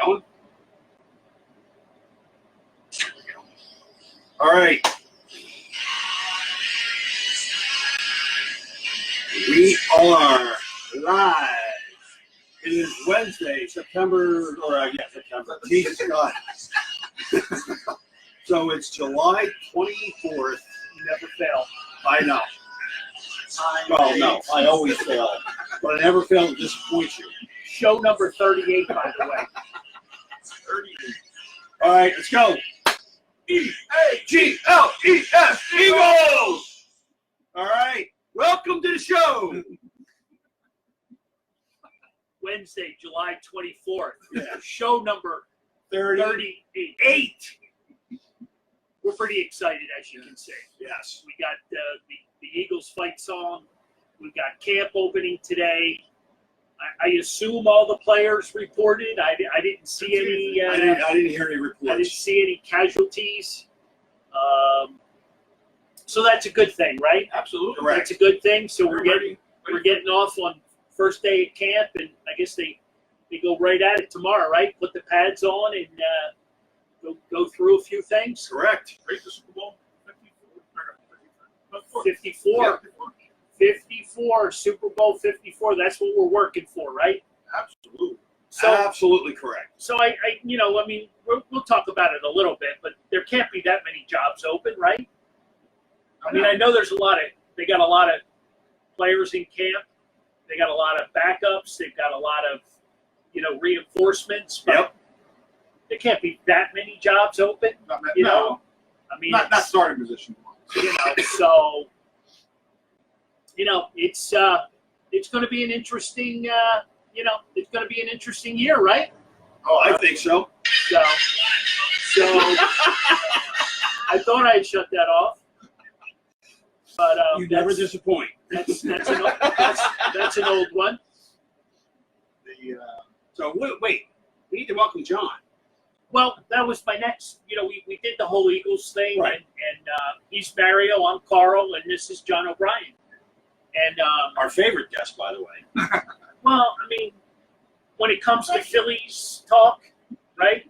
Going? All right. We are live. It is Wednesday, September. Jesus God. So it's July 24th. Never fail. I know. Well, no, I always fail. But I never fail to disappoint you. Show number 38, by the way. 38. All right, let's go. E-A-G-L-E-S, Eagles! All right, welcome to the show. Wednesday, July 24th. Yeah. Show number 38. We're pretty excited, as you can see. Yes. We got the Eagles fight song. We got camp opening today. I assume all the players reported. I didn't see any. I didn't hear any reports. I didn't see any casualties. So that's a good thing, right? Absolutely. Correct. That's a good thing. So we're getting off on first day at camp, and I guess they go right at it tomorrow, right? Put the pads on and go through a few things. Correct. Rate the Super Bowl 54. 54, Super Bowl 54. That's what we're working for, right? Absolutely. So, absolutely correct. So we'll talk about it a little bit, but there can't be that many jobs open, right? I mean, I know they got a lot of players in camp. They got a lot of backups. They've got a lot of, reinforcements. But there can't be that many jobs open. I mean, not starting position. So. It's going to be an interesting, it's going to be an interesting year, right? Oh, I think so. So I thought I'd shut that off, but you never disappoint. That's an old one. So wait, we need to welcome John. Well, that was my next. We did the whole Eagles thing, right. and he's Mario, I'm Carl, and this is John O'Brien. And our favorite guest, by the way. Well, I mean, when it comes to Phillies talk, right?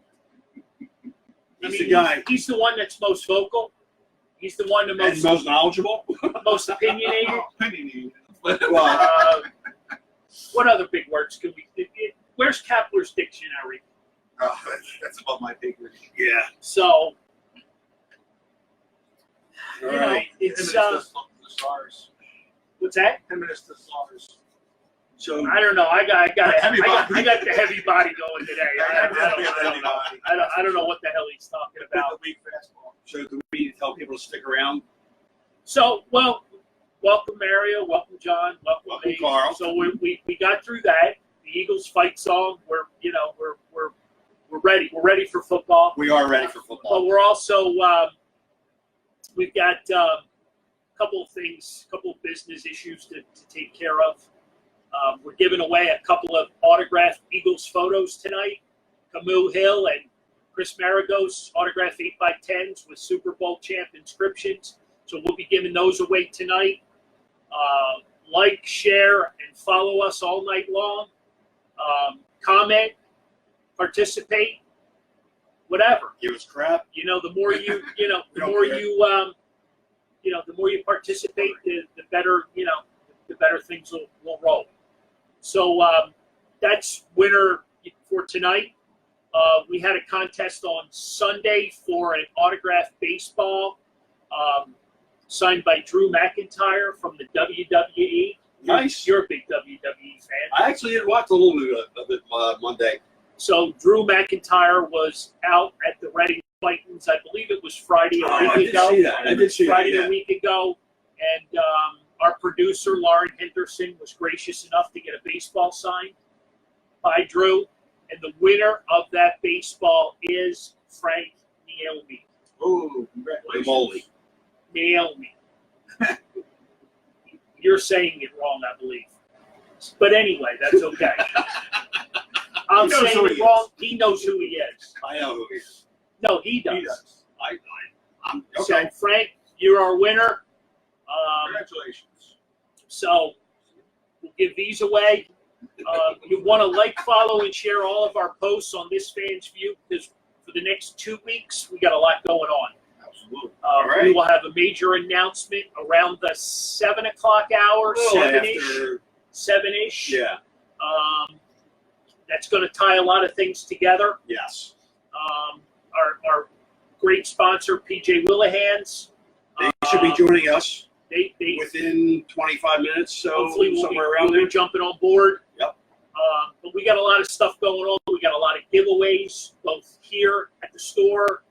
He's the guy. He's the one that's most vocal. He's the one most knowledgeable, most opinionated. What other big words can we? Where's Kepler's dictionary? Oh, that's above my big word. Yeah. So, it's the stars. What's that? 10 minutes to stars. So I don't know. I got the heavy body going today. I don't know what the hell he's talking about. So do we need to tell people to stick around? So welcome Mario, welcome John, welcome Carl. So we got through that. The Eagles fight song. We're ready. We're ready for football. We are ready for football. But we're also we've got. Couple of business issues to take care of. We're giving away a couple of autographed Eagles photos tonight. Camus Hill and Chris Maragos autographed 8x10s with Super Bowl champ inscriptions. So we'll be giving those away tonight. Like, share, and follow us all night long. Comment, participate, whatever. Give us crap. The more the more you participate, the better, the better things will roll. So that's winner for tonight. We had a contest on Sunday for an autographed baseball signed by Drew McIntyre from the WWE. Nice. You're a big WWE fan. I actually did watch a little bit of it Monday. So Drew McIntyre was out at the Reading Titans. I believe it was Friday a week ago. I did see that. Friday a week ago. And our producer, Lauren Henderson, was gracious enough to get a baseball signed by Drew. And the winner of that baseball is Frank Nielmi. Oh, congratulations. Nielmi. You're saying it wrong, I believe. But anyway, that's okay. I'm saying it wrong. He knows who he is. I know who he is. No, he does. He does. I'm okay. So, Frank, you're our winner. Congratulations. So, we'll give these away. You want to like, follow, and share all of our posts on This Fan's View, because for the next 2 weeks, we got a lot going on. Absolutely. We will have a major announcement around the 7 o'clock hour, 7-ish. Yeah. That's going to tie a lot of things together. Yes. Our great sponsor, PJ Willihan's. They should be joining us They within 25 minutes, so hopefully somewhere around there. jumping on board. Yep. But we got a lot of stuff going on. We got a lot of giveaways, both here at the store,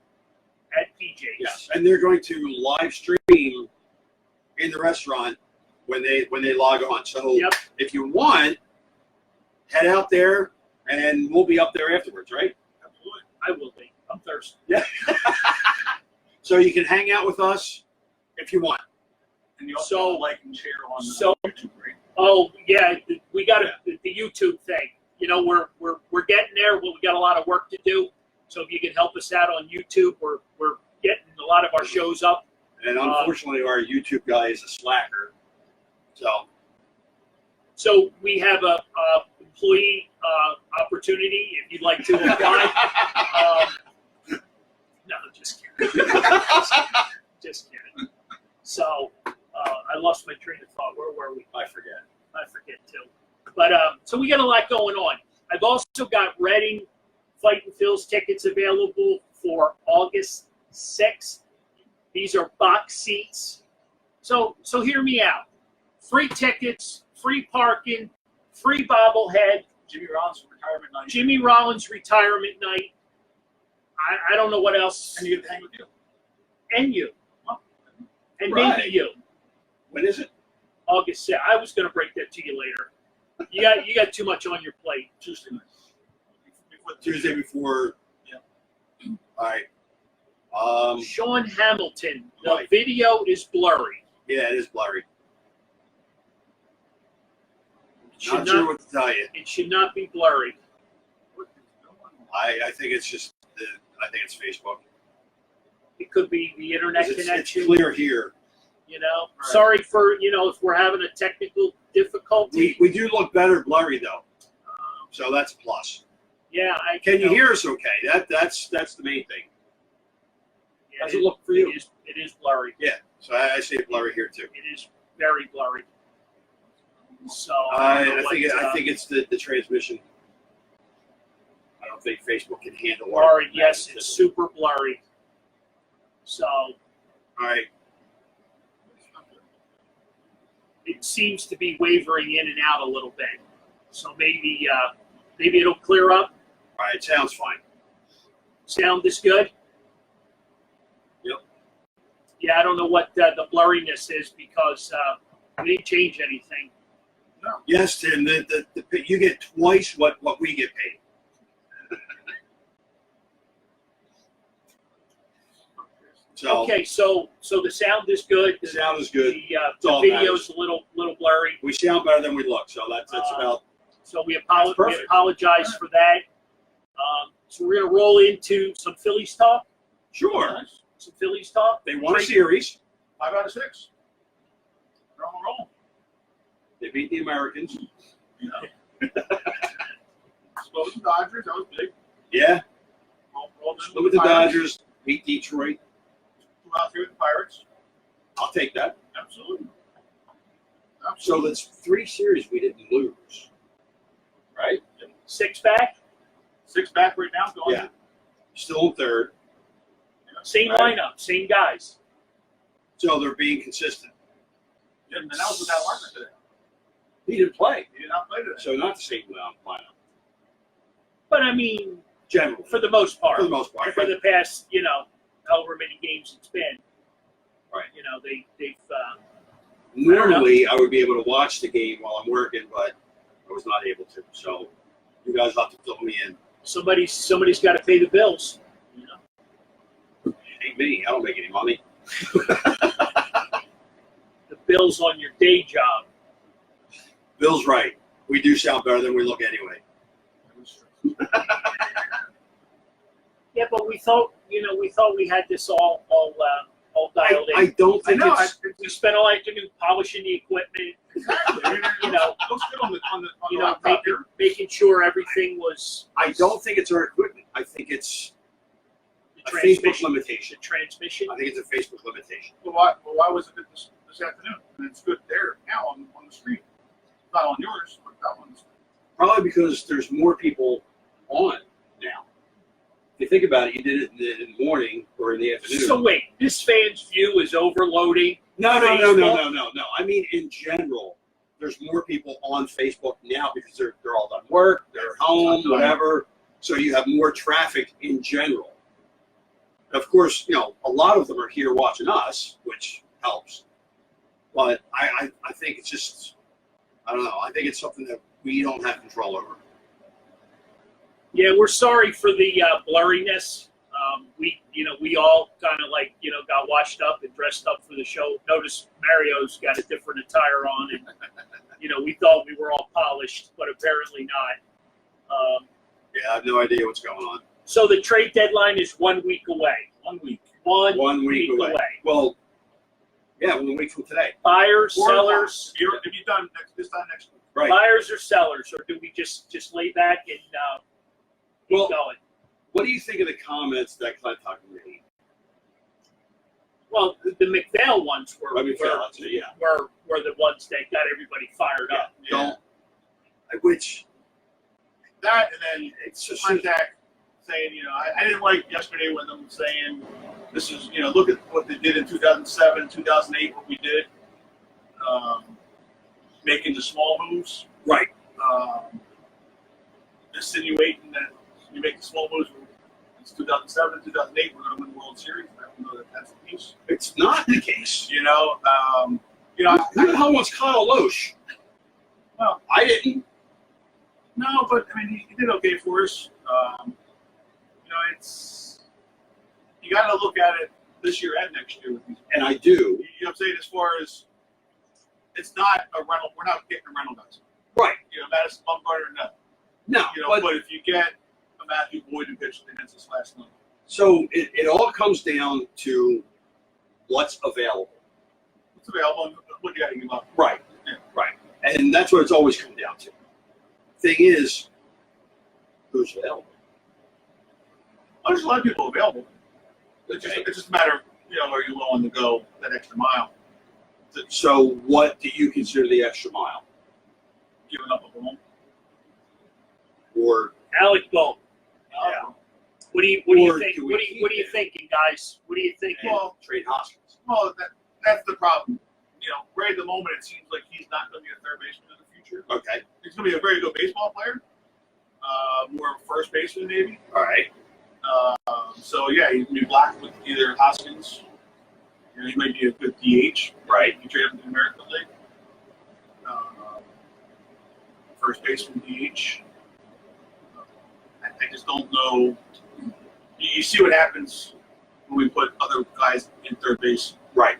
at PJ's. Yes, and they're going to live stream in the restaurant when they log on. So if you want, head out there, and we'll be up there afterwards, right? Absolutely. I will be. I'm thirsty. Yeah. So you can hang out with us if you want. And you also like and share on YouTube, right? Oh yeah, we got the YouTube thing. You know, we're getting there. Well, we got a lot of work to do. So if you can help us out on YouTube, we're getting a lot of our shows up. And unfortunately, our YouTube guy is a slacker. So we have a employee opportunity if you'd like to apply. No, just kidding. Just kidding. So I lost my train of thought. Where were we? I forget too. But so we got a lot going on. I've also got Reading Fight and Phil's tickets available for August 6th. These are box seats. So hear me out. Free tickets, free parking, free bobblehead. Jimmy Rollins' retirement night. Jimmy Rollins' retirement night. I don't know what else. And you get to hang with you. And you. And Right. maybe you. When is it? August 6th. I was going to break that to you later. You got too much on your plate. Tuesday night. Tuesday before. Yeah. All right. Sean Hamilton. The Right. video is blurry. Yeah, it is blurry. It should Not sure what to tell you. It should not be blurry. I think it's just I think it's Facebook. It could be the internet It's connection. clear here. You know, Right. sorry for if we're having a technical difficulty. We do look better blurry though, so that's a plus. Yeah, Can you hear us okay? That's the main thing. Yeah, How's it look for you? It is blurry. Yeah, so I say blurry here too. It is very blurry. So I think it's the transmission. I don't think Facebook can handle it. blurry. Yes, it's super blurry. So All right. it seems to be wavering in and out a little bit. So maybe it'll clear up. All right. Sounds fine. Sound is good. Yep. Yeah, I don't know what the blurriness is because we didn't change anything. No. Yes, Tim. You get twice what we get paid. So Okay, so the sound is good. the sound is good. The all video's a little blurry. We sound better than we look, so that's about. So we That's perfect. apologize for that. So we're gonna roll into some Phillies talk. Sure. Nice. Some Phillies talk. They won a series. 5 out of 6. They're on a roll. They beat the Americans. You know. Slow with the Dodgers. That was big. Yeah. Rolled in Look at the Pirates. Dodgers. Beat Detroit. 2 out 3 with the Pirates. I'll take that. Absolutely. So that's 3 series we didn't lose. Right? 6 back. 6 back right now. Going. Yeah. Still in third. Same Right. lineup, same guys. So they're being consistent. Yeah, and that was without Martin today. He didn't play. He did not play today. So not the same lineup. But I mean, Generally. for the most part, For the most part. for the past, however many games it's been, Right. They've Normally, I would be able to watch the game while I'm working, but I was not able to. So you guys have to fill me in. somebody's got to pay the bills. It ain't me. I don't make any money. The bills on your day job. Bill's right. We do sound better than we look anyway. Yeah, but we thought we had this all dialed in. I don't I think know. it's. We spent all afternoon polishing the equipment. Exactly. You know, Looks good on the you know, laptop here. making sure everything was. I don't think it's our equipment. I think it's The a Facebook transmission. limitation. The transmission. I think it's a Facebook limitation. Well, why was it good this afternoon? And it's good there now on the street. Not on yours, but that one's. Probably because there's more people on now. If you think about it, you did it in the morning or in the afternoon. So wait, this fan's view is overloading. No. Facebook? I mean, in general, there's more people on Facebook now because they're all done work, they're home, whatever. So you have more traffic in general. Of course, a lot of them are here watching us, which helps. But I think it's just, I don't know. I think it's something that we don't have control over. Yeah, we're sorry for the blurriness. We all kind of got washed up and dressed up for the show. Notice Mario's got a different attire on, and we thought we were all polished, but apparently not. Yeah, I have no idea what's going on. So the trade deadline is 1 week away. 1 week. One week away. Well, yeah, 1 week from today. Buyers, sellers. If you've done this time next week. Right. Buyers or sellers, or do we just lay back and keep going? What do you think of the comments that Clintock made? Well, the McPhail ones were Let me tell you, yeah. were the ones that got everybody fired up. Yeah. Which That, and then it's just contact saying, I didn't like yesterday when them saying, this is, look at what they did in 2007, 2008, what we did, making the small moves, right. insinuating that you make the small moves. It's 2007, 2008, we're going to win the World Series. I don't know that that's the case. It's not the case. Who the hell wants Kyle Loesch? Well, I didn't. No, but I mean, he did okay for us. It's you got to look at it this year and next year with these. And I do. You know what I'm saying? As far as it's not a rental, we're not getting a rental guys. Right. Madison Bumgarner, no. No. But if you get a Matthew Boyd who pitched against us last night. So it all comes down to what's available. It's available. What you got to give up? Right. Yeah. Right. And that's what it's always come down to. Thing is, who's available? Well, there's a lot of people available. It's just a matter of, are you willing to go that extra mile? So what do you consider the extra mile? Giving up a home? Or Alec Bohm. yeah. What do you Or think? do we What are keep you him? thinking, guys? What are you thinking? Well, trade Hoskins? Well, that's the problem. Right at the moment, it seems like he's not going to be a third baseman in the future. Okay. He's going to be a very good baseball player. More of a first baseman, maybe. All right. So, yeah, he's going to be blocked with either Hoskins. He might be a good DH. Right. You trade him to the American League. First baseman, DH. I just don't know. You see what happens when we put other guys in third base. Right.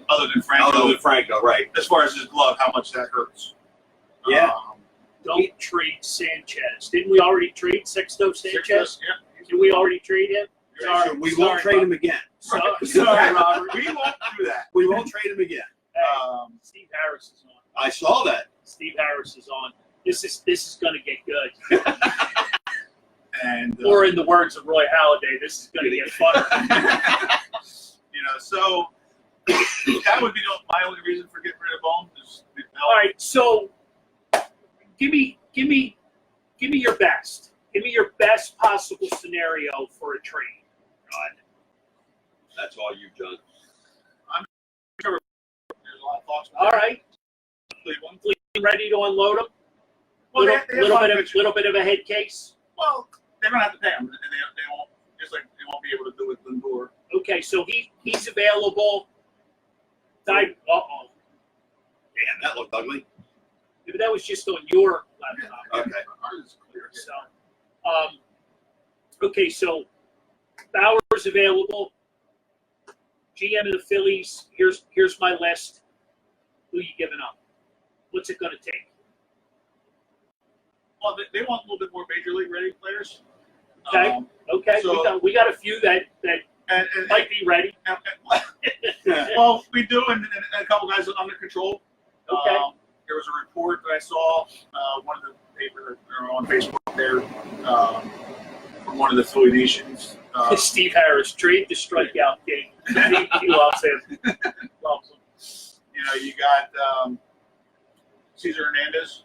Other than Franco. Right. As far as his glove, how much that hurts. Yeah. Don't trade Sanchez. Didn't we already trade Sexto Sanchez? Yeah. Did we already trade him? So we won't trade him again. Sorry, Robert. We won't do that. We won't trade him again. Hey, Steve Harris is on. I saw that. Steve Harris is on. This is going to get good. And Or in the words of Roy Halladay, this is going to get funner. So that would be my only reason for getting rid of Bohm. All right, so give me your best. Give me your best possible scenario for a trade. God. That's all you've done. There's a lot of thoughts. All right, Cleveland. ready to unload them. Well, Little bit of a head case. Well, they're gonna have to pay him, and they won't. Just like they won't be able to do it with Lindor. Okay, so he's available. Damn, that looked ugly. Maybe that was just on your laptop. Okay. Ours is clear. So, okay, so Bauer's available. GM of the Phillies. Here's my list. Who you giving up? What's it going to take? Well, they want a little bit more major league ready players. Okay. Okay. So- we got a few that And might be ready. well, we do, and a couple guys under control. Okay. there was a report that I saw, one of the papers that are on Facebook there, from one of the Philly Nations. Steve Harris, trade the strikeout king. He loves him. Loves him. You know, you got Cesar Hernandez.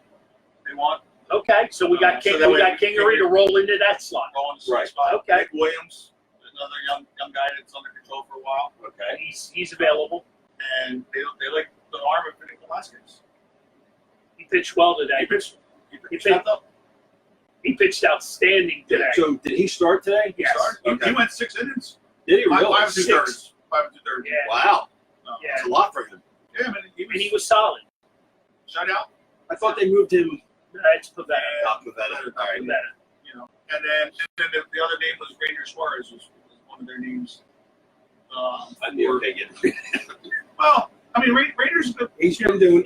They want. Okay, so we got King, so that we way got Kingery to roll into that slot. Rolling the Right. spot. Okay. Nick Williams, another young guy that's under control for a while. Okay. He's available. And they like the arm of Federico Velasquez. He pitched well today. He pitched pitched- up. He pitched outstanding today. So did he start today? Yes. Okay. He went 6 innings. Did he really? 5 Six. 2/3. 5 2/3. Yeah. Wow. Yeah. That's a lot for him. Yeah, man. And he was solid. Shut out. I thought they moved him That's Pavetta. up with that. All right. Pavetta. You know, and then the other name was Ranger Suarez was one of their names. I'd be okay getting. Well, I mean, Raiders. He's been doing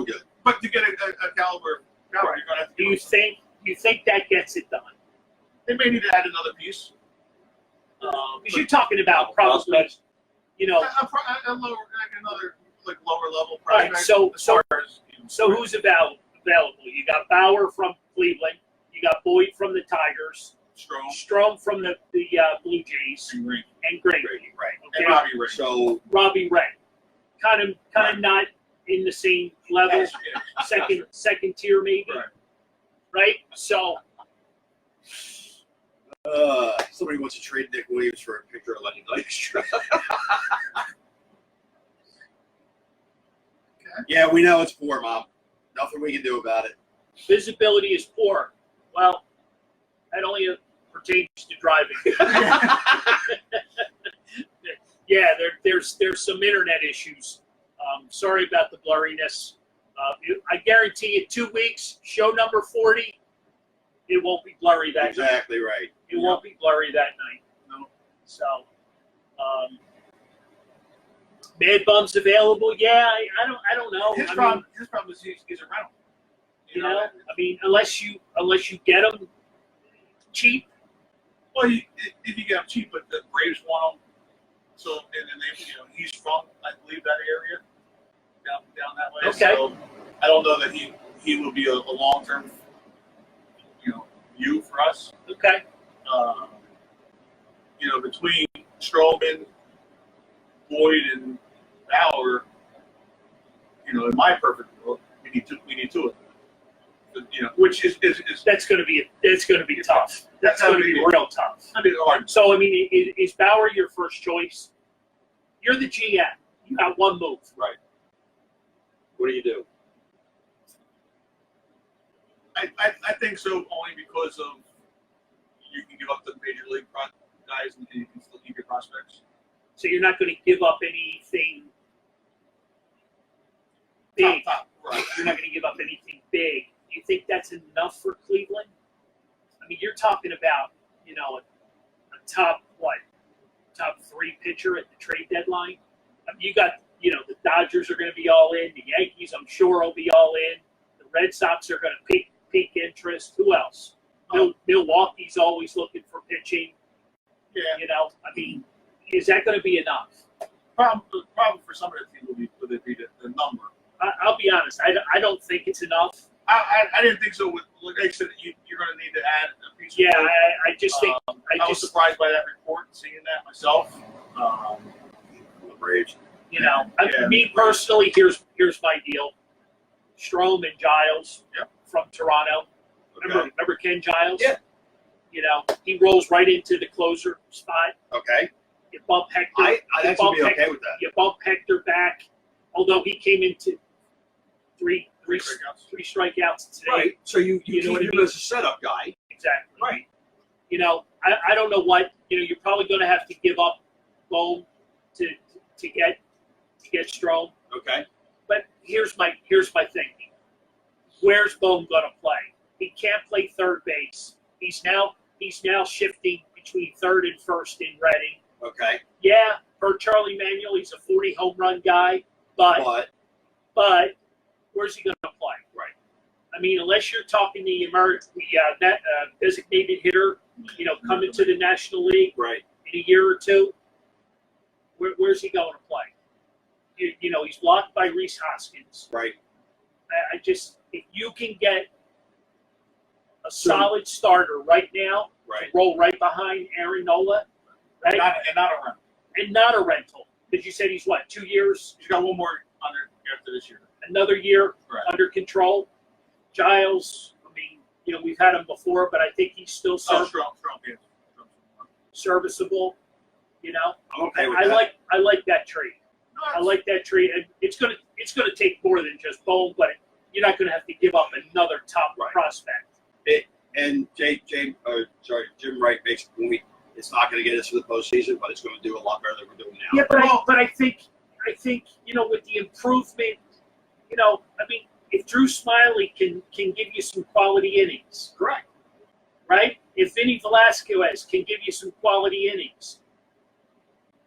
good. But to get a caliber, you're gonna have to. Do you think that gets it done? They may need to add another piece. Because you're talking about probably, you know. A lower, like another lower level All right, prospect. so- as far as, you know, So who's available? You got Bauer from Cleveland. You got Boyd from the Tigers. Strong Strom from the Blue Jays. and Green And Grady. Right. Okay. and Robbie Ray. So Robbie Ray. Kind of not in the same level. Yeah. Second tier maybe. Right. Right? So somebody wants to trade Nick Williams for a picture of Lenny Dykstra. Yeah, we know it's poor, Mom. Nothing we can do about it. visibility is poor. Well, that only pertains to driving. Yeah, there's some internet issues. Sorry about the blurriness. I guarantee you 2 weeks, show number 40, it won't be blurry that night. Exactly right. It won't be blurry that night. No. So, Mad Bum's available? Yeah, I don't know. His I problem mean, is he's a rental. you know, I mean, unless you get them cheap. Well, if you get him cheap, but the Braves want him, so and they, he's from, I believe, that area, down that way. Okay. So I don't know that he will be a long term, view for us. Okay. Between Stroman, Boyd, and Bauer, in my perfect world, we need two of them. Which is That's going to be tough. That's going to be real tough. hard. So, I mean, is Bauer your first choice? You're the GM. You got one move. Right. What do you do? I think so, only because of you can give up the major league guys and you can still keep your prospects. So you're not going to give up anything big. Top, right. You're not going to give up anything big. Do you think that's enough for Cleveland? I mean, you're talking about, a top 3 pitcher at the trade deadline. I mean, you got, the Dodgers are going to be all in. The Yankees, I'm sure, will be all in. The Red Sox are going to peak interest. Who else? Milwaukee's always looking for pitching. Yeah. I mean, is that going to be enough? The problem for some of the teams will be the number. I'll be honest. I don't think it's enough. I didn't think so. Like I said, you're going to need to add a piece. Yeah, I just think I was surprised by that report, seeing that myself. The Braves. Me personally, here's my deal. Strom and Giles from Toronto. Okay. Remember Ken Giles? Yeah. He rolls right into the closer spot. Okay. You bump Hector. I'd actually be okay with that. You bump Hector back, although he came into three strikeouts today. Right. So you You know keep what I him mean? as a setup guy. Exactly. Right. I don't know what you're probably going to have to give up Bohm to get Strom. Okay. But here's my thinking. Where's Bohm going to play? He can't play third base. He's now shifting between third and first in Reading. Okay. Yeah, per Charlie Manuel, he's a 40 home run guy, but where's he going to play? Right. I mean, unless you're talking the designated hitter, coming to the National League Right. in a year or two, where's he going to play? He's blocked by Reese Hoskins. Right. I just, if you can get a solid starter right now, to roll right behind Aaron Nola, right? And not a rental. Because you said he's what, 2 years? He's got one more under after this year. Another year under control. Giles, I mean, we've had him before, but I think he's still Strong. serviceable. I'm okay with I that. I like that trade. I like that trade, and it's gonna take more than just Bohm, but you're not gonna have to give up another top prospect. And Jim Wright makes a point. It's not going to get us to the postseason, but it's going to do a lot better than we're doing now. Yeah, but I think with the improvement, I mean, if Drew Smiley can give you some quality innings, Correct. right? If Vinny Velasquez can give you some quality innings,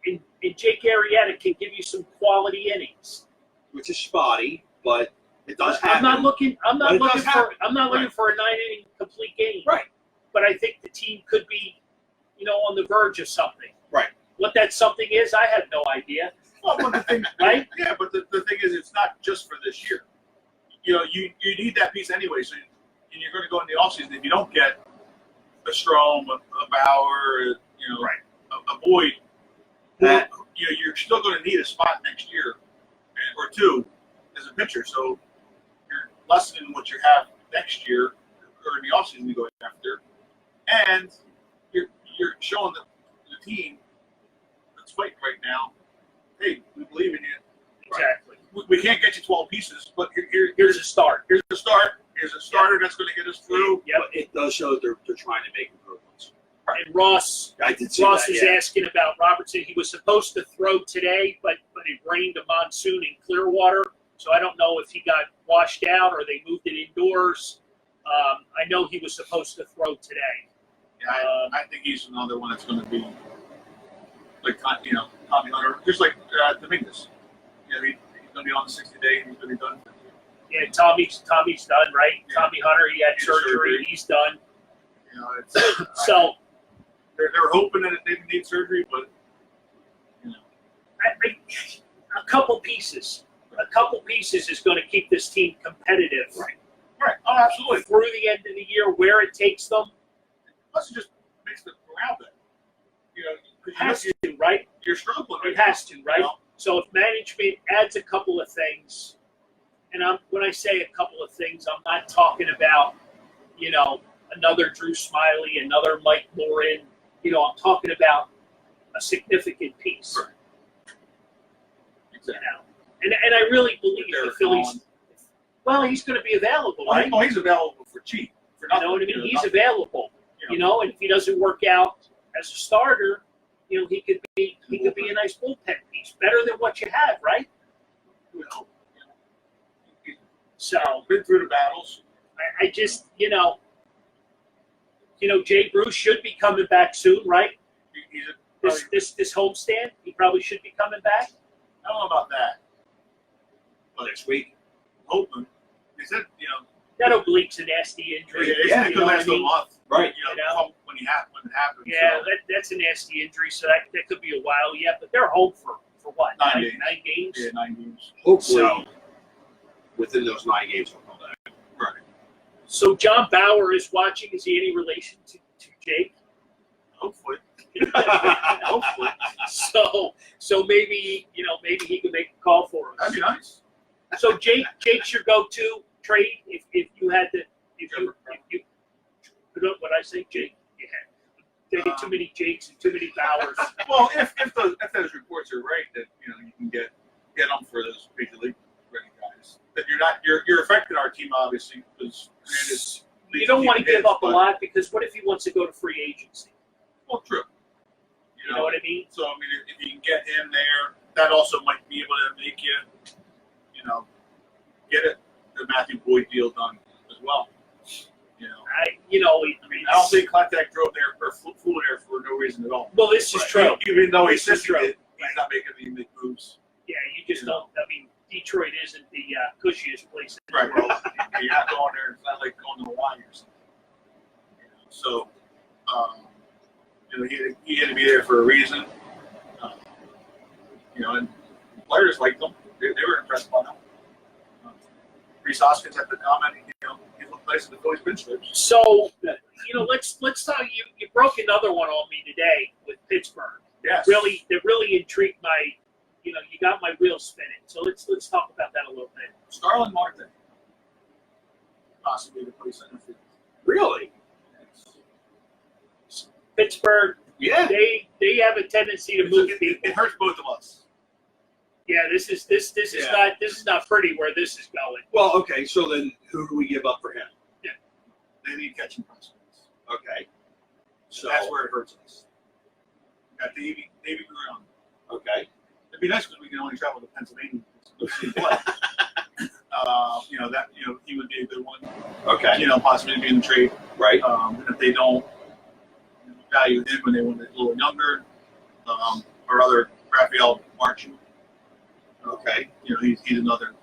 and Jake Arrieta can give you some quality innings, Which is spotty, but it does happen. I'm not looking for a 9-inning complete game. Right. But I think the team could be, on the verge of something. Right. What that something is, I have no idea. Well, but the thing, Right? Yeah, but the thing is, it's not just for this year. You need that piece anyway. So, and you're going to go in the offseason. If you don't get a Strom, a Bauer, a Boyd, you're still going to need a spot next year or two as a pitcher. So you're lessening what you have next year or in the offseason you go after, and you're showing the team that's fighting right now, hey, we believe in you. Exactly. We can't get you 12 pieces, but Here's a start. Here's a start. Here's a starter that's going to get us through. Yep. But it does show that they're trying to make improvements. And Ross is asking about Robertson. He was supposed to throw today, but it rained a monsoon in Clearwater, so I don't know if he got washed out or they moved it indoors. I know he was supposed to throw today. Yeah, I think he's another one that's going to be like Tommy Hunter, just like Dominguez. He's going to be on the 60-day and he's going to be done. Yeah, Tommy's done, right? Yeah. Tommy Hunter, he had surgery. He's done. It's So they're hoping that they didn't need surgery, but a couple pieces is going to keep this team competitive. Right. Oh, absolutely. Through the end of the year, where it takes them. Plus, it just makes the morale better. It has to, right? You're struggling. It has to, right? So if management adds a couple of things, and when I say a couple of things, I'm not talking about, another Drew Smiley, another Mike Morin. I'm talking about a significant piece. Right. Exactly. And I really believe the Phillies. Gone. Well, he's going to be available, right? He's available for cheap. For You nothing. know what I mean? He's nothing. available. And if he doesn't work out as a starter, he could be a nice bullpen piece, better than what you have, right? So Been through the battles. I just, Jay Bruce should be coming back soon, right? This homestand, he probably should be coming back. I don't know about that. Next week. Hoping. They said, That oblique's a nasty injury. it could last a month. Right. When it happens. Yeah, So. that's a nasty injury, so that could be a while yet. But they're home for what? 9 games. 9 games? Yeah, 9 games. Hopefully, So- within those 9 games, we'll come back. Right. So John Bauer is watching. Is he any relation to Jake? Hopefully. Hopefully. So maybe he could make a call for us. That'd be nice. So Jake's your go-to trade if you had to if you what I say, Jake? Yeah. There are too many Jakes and too many Bowers. Well, if those reports are right that you can get them for those major league ready guys, that you're affecting our team obviously because You don't want to give up a lot because what if he wants to go to free agency? Well, true. You know what I mean? So I mean, if you can get him there, that also might be able to make you, get the Matthew Boyd deal done as well. I don't think Contact drove there or flew there for no reason at all. Well, this is true. Even though he's This is true. he's not making any big moves. Yeah, you just don't. I mean, Detroit isn't the cushiest place in Right. the world. You're not going there. It's not like going to Hawaii or something. So, he had to be there for a reason. And players liked him. They were impressed by him. Reese Hoskins had the comment, he looked nice in the Phillies bench strips. So, let's talk. You broke another one on me today with Pittsburgh. Yes. That really intrigued my, you got my wheels spinning. So let's talk about that a little bit. Starlin Marte. Possibly to play center field. Really? Pittsburgh, Yeah. they have a tendency to move people. It hurts both of us. Yeah, this is not pretty where this is going. Well, okay. So then, who do we give up for him? They need catching prospects. Okay. So That's where it hurts us. We got Davey Graham. Okay. It'd be nice because we can only travel to Pennsylvania to see him play. He would be a good one. Okay. Possibly be in the trade. Right. If they don't value him when they want it a little younger, or other Raphael Marchu. Okay. He's another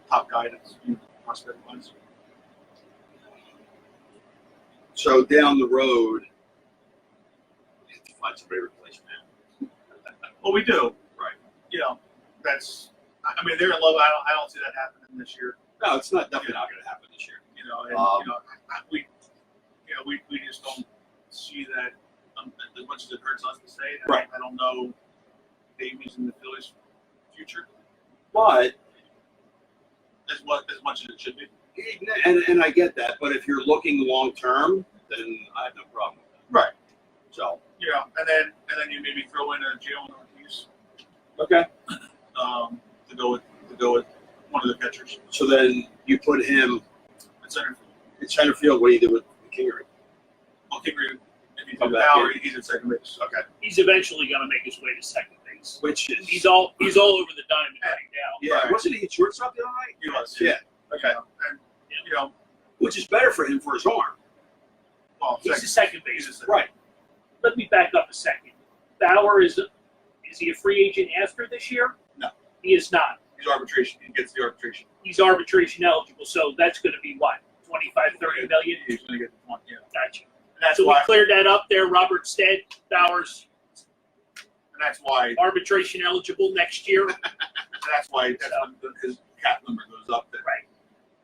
top guy that's prospect wise. So down the road, we have to find somebody to replace him. Well, we do. Right. That's. I mean, they're in love. I don't see that happening this year. No, it's definitely not going to happen this year. We just don't see that as much as it hurts us to say. Right. I don't know Davies in the Phillies' future, But as much as it should be. and I get that, but if you're looking long term, then I have no problem with that. Right. So And then you maybe throw in a Jalen Ortiz okay. to go with one of the catchers So then you put him at center field. in center field. What do you do with Kingery? Well, Kingery, if he's Come in back power, in. he's at second base. Okay. He's eventually going to make his way to second base. Which is He's all over the diamond right now. yeah. Right. Wasn't he at shortstop the other night? He was. Yeah. Okay. And Which is better for him for his arm. well, He's a second base. He's a second. Right. Let me back up a second. Bauer is he a free agent after this year? No. He is not. He's arbitration. He gets the arbitration. He's arbitration eligible, so that's going to be what, 25, 30 million? He's going to get the point. Yeah. Gotcha. And that's So we why. cleared that up there. Robert Stead, Bauer's And that's why. arbitration eligible next year. That's when his cap number goes up there. Right.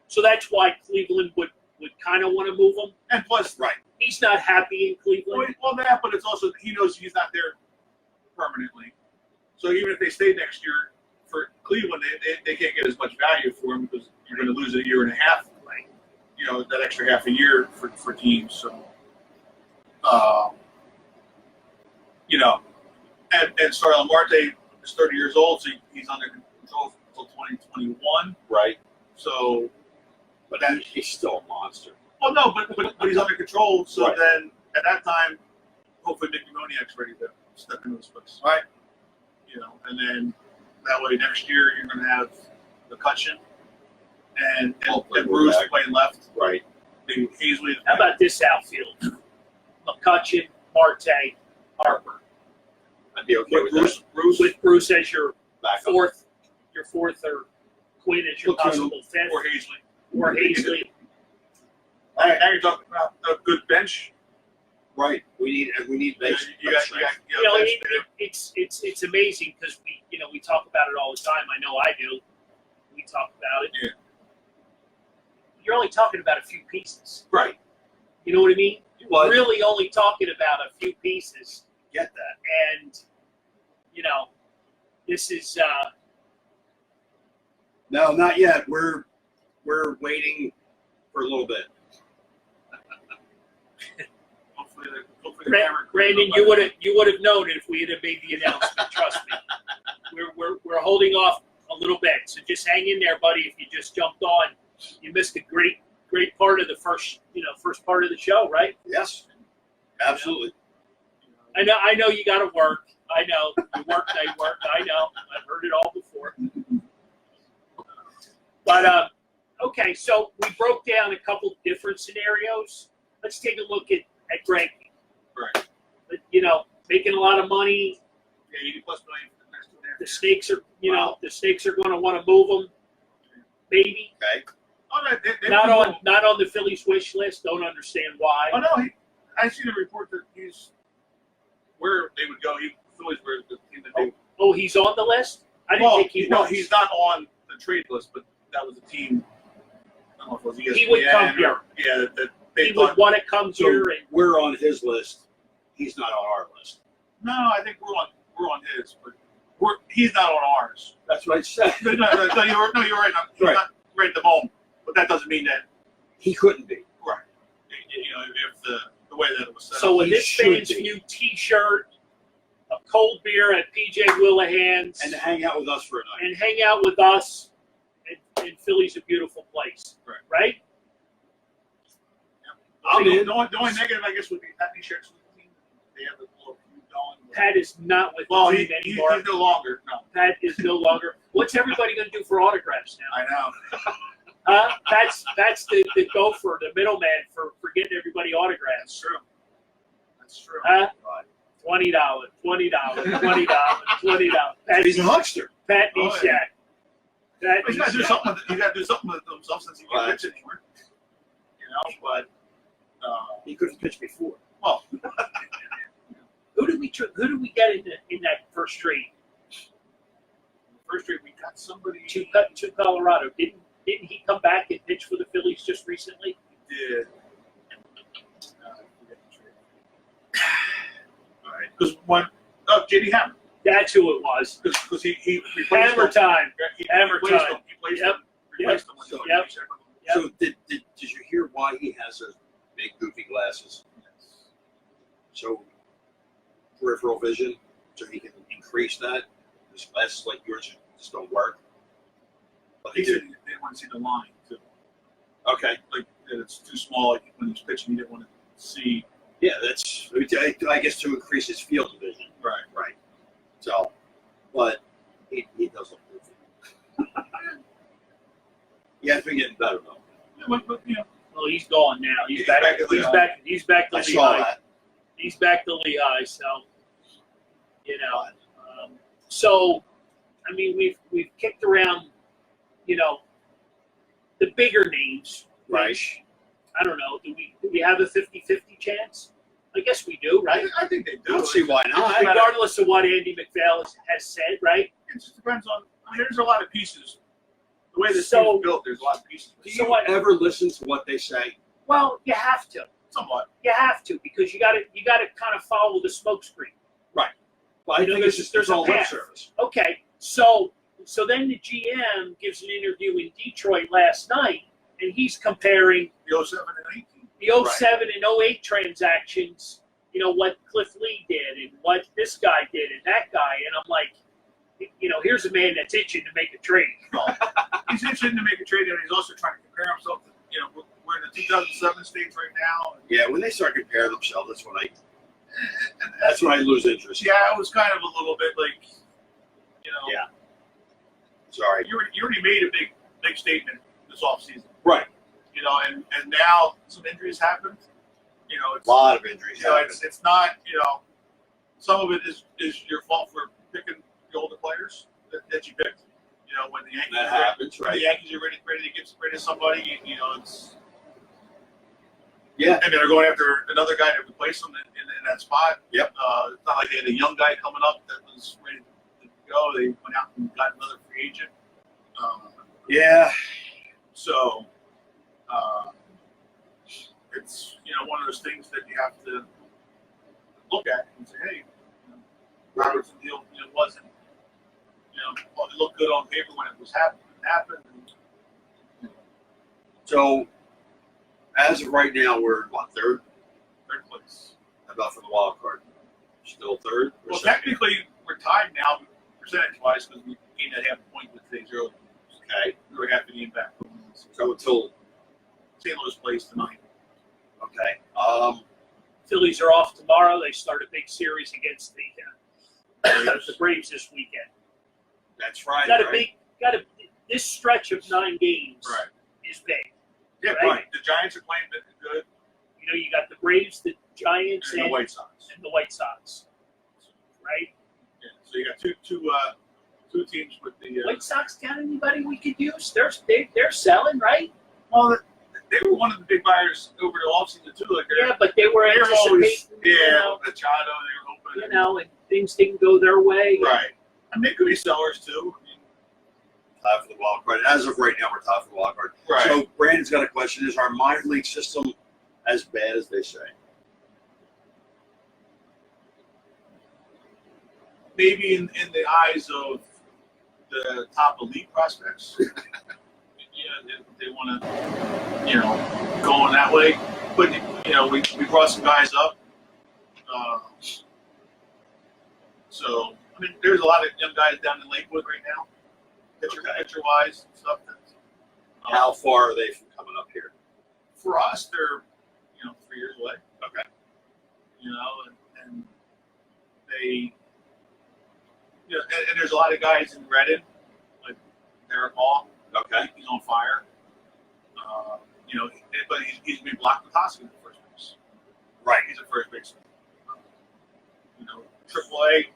So that's why Cleveland would kind of want to move him. And plus, right. He's not happy in Cleveland. Well, that, but it's also he knows he's not there permanently. So even if they stay next year for Cleveland, they can't get as much value for him because you're going to lose a year and a half. Right. That extra half a year for teams. So, and Starlin Marte is 30 years old, so he's under control until 2021. Right. So, But then he's still a monster. well, no, but he's under control. So Right. then at that time, hopefully Mickey Moniak's ready to step into his place. Right. And then that way next year you're going to have McCutcheon and Hopefully Bruce we're back. playing left. Right. Maybe Hazley. How about this outfield? McCutcheon, Marte, Harper. I'd be okay with that. With Bruce as your Back up. fourth, or Quinn as your Platoon. possible fifth, Or Hazley. or Hazley. Now you're talking about a good bench. Right. We need base. You got bench there. It's amazing because we talk about it all the time. I know I do. We talk about it. Yeah. You're only talking about a few pieces. Right. You know what I mean? Well, You're really only talking about a few pieces. get that. And, this is, No, not yet. We're waiting for a little bit. Hopefully the camera crew Brandon, knows about you would have known it if we had made the announcement. Trust me. We're holding off a little bit. So just hang in there, buddy. If you just jumped on, you missed a great part of the first part of the show, right? Yes. Absolutely. I know you got to work. I know you work, they work. I know. I've heard it all before. But okay, so we broke down a couple different scenarios. Let's take a look at Greg. Right. Making a lot of money. Yeah, 80+ million for the next 2.5 The years. Snakes are, Wow. the Snakes are going to want to move him. Maybe Okay. Oh, no, they not will. on the Phillies wish list. Don't understand why. Oh no, I seen a report that he's where they would go. Phillies were the team that they. Oh, he's on the list. I didn't think he was. No, he's not on the trade list, but that was a team don't know if it was He would come ESPN here. or, yeah, that they He would thought, want to come So here, and we're on his list. He's not on our list. no, I think we're on his, but he's not on ours. That's what I said. No, you're right. He's Right. not right at the moment, but that doesn't mean that He couldn't be. right. You know, if the way that it was set so up. with He this should fan's be. new T-shirt, a cold beer at PJ Willahan's, And to hang out with us for a night. and hang out with us. And Philly's a beautiful place, right? I'm in. The only negative, I guess, would be Pat shirts with the team. They have a little feud going. Pat is not with Well, the he's team anymore. no longer. No, Pat is no longer. What's everybody going to do for autographs now? I know. Pat's the gopher, the middleman for getting everybody autographs. That's true. $20, $20. He's a huckster. Pat Oh, Nishak. yeah. Pat He's got to do Nishak. something. He's got to do something with himself since he can't Right. pitch anymore. You know, but He could have pitched before. well, Who did we get in that first trade first trade we got somebody. to Colorado? Didn't he come back and pitch for the Phillies just recently? Did. All right, because JD Hammer, That's who it was. because he replaced Hammer him. time. He Hammer replaced time. him. He replaced Yep. him. Replaced him with So- somebody. Yep. Yep. So did you hear why he has those big goofy glasses? So peripheral vision, so he can increase that. His glasses like yours just don't work. But He he said did. he didn't want to see the line too. Okay. Like that it's too small. Like when he's pitching, he didn't want to see. Yeah, that's I guess to increase his field of vision. Right. Right. So, but he does look goofy. He has been getting better though. But you know, Well, he's gone now. He's He's back. back to He's Lehigh. back. He's back to I saw Lehigh. that. He's back to Lehigh. So, you know. So, I mean, we've kicked around, you know, the bigger names. Right. Which, I don't know. Do we have a 50-50 chance? I guess we do, right? I think they I do. don't see why not. Regardless of what Andy McPhail has said, right? It just depends on. I mean, there's a lot of pieces. The way this So- team is built, there's a lot of pieces. Do So you what- ever listen to what they say? Well, you have to. Somewhat. You have to because you got to kind of follow the smokescreen. Well, I You know, think it's just there's there's a all lip path. service. Okay, so then the GM gives an interview in Detroit last night, and he's comparing The 07 and 18. the 07 and 08 transactions, you know, what Cliff Lee did and what this guy did and that guy. And I'm like, you know, here's a man that's itching to make a trade. He's interested to make a trade, and he's also trying to compare himself to, you know, we're in the 2007 stage right now. And Yeah, when they start comparing themselves, that's when I lose interest. yeah, it was kind of a little bit like, you know, Yeah. Sorry. you already made a big statement this offseason. Right. You know, and now some injuries happened. You know, it's A lot of injuries. you know, happen. it's not, you know, some of it is your fault for picking the older players that you picked. You know, when the Yankees That are happens, when right? the Yankees are ready to get rid of somebody, you know, it's Yeah. and they're going after another guy to replace him in that spot. Yep. It's not like they had a young guy coming up that was ready to go. They went out and got another free agent. Yeah. So it's, you know, one of those things that you have to look at and say, hey, you know, Robertson deal, you know, wasn't, you know, well, it looked good on paper when it was happened. And, So, as of right now, we're in what, third? third place. How about for the wild card? Still third? Or Well, second? technically, we're tied now percentage-wise because we gained that half point with today's early. Okay. We were half a game back. So until St. Louis plays tonight. okay. Phillies are off tomorrow. They start a big series against the Braves this weekend. That's right. This stretch of 9 games Right. is big. Yeah, Right. right. The Giants are playing good. You know, you got the Braves, the Giants, And the White Sox. and the White Sox, right? Yeah. So you got two teams with the. White Sox got anybody we could use? They're selling, right? Well, they were one of the big buyers over the offseason too. Like Yeah, but they were they're always anticipating, Machado. They were hoping. and things didn't go their way. Right. And they could be sellers too. I mean, tied for the wild card. As of right now, we're tied for the wild card. Right. So Brandon's got a question: is our minor league system as bad as they say? Maybe in the eyes of the top elite prospects, they want to, go in that way. But we brought some guys up. So I mean, there's a lot of young guys down in Lakewood right now, pitcher wise and stuff. How far are they from coming up here? For us, they're 3 years away. Okay. And they. And there's a lot of guys in Reddit, like Derek Hall. Okay. He's on fire. But he's been blocked with Hoskins at first base. Right. He's at first base. AAA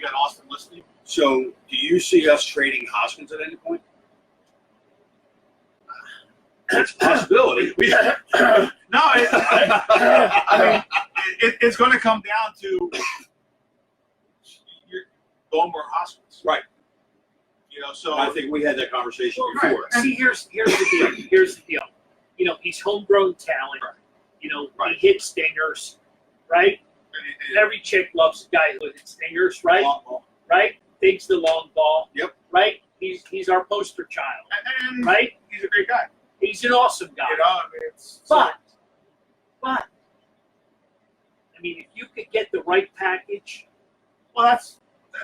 got Austin Listy. So, do you see us trading Hoskins at any point? It's a possibility. No, I mean, it's going to come down to Bowman or Hoskins. Right. So I think we had that conversation before. See, here's the deal. Here's the deal. He's homegrown talent. Right. Right. He hits stingers, right? Every chick loves a guy who hits stingers, right? Long ball. Right? Takes the long ball. Yep. Right? He's our poster child. And right? He's a great guy. He's an awesome guy. But I mean, if you could get the right package, well, that's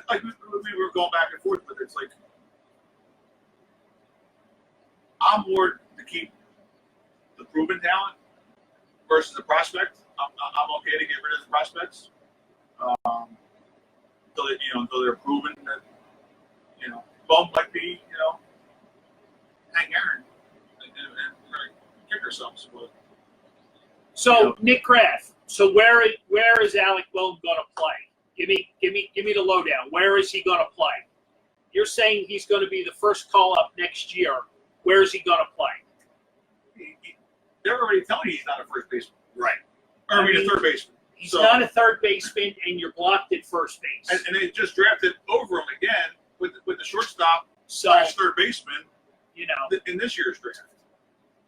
like we were going back and forth, but it's like I'm more to keep the proven talent versus the prospect. I'm okay to get rid of the prospects until they're proven that Bum might be Hank Aaron and we're gonna kick ourselves. But, so Nick Graff. So where is Alec Bohm going to play? Give me the lowdown. Where is he going to play? You're saying he's going to be the first call up next year. Where is he going to play? They're already telling you he's not a first baseman. Right. Or a third baseman. He's not a third baseman, and you're blocked at first base. And they just drafted over him again with the shortstop So / third baseman, in this year's draft.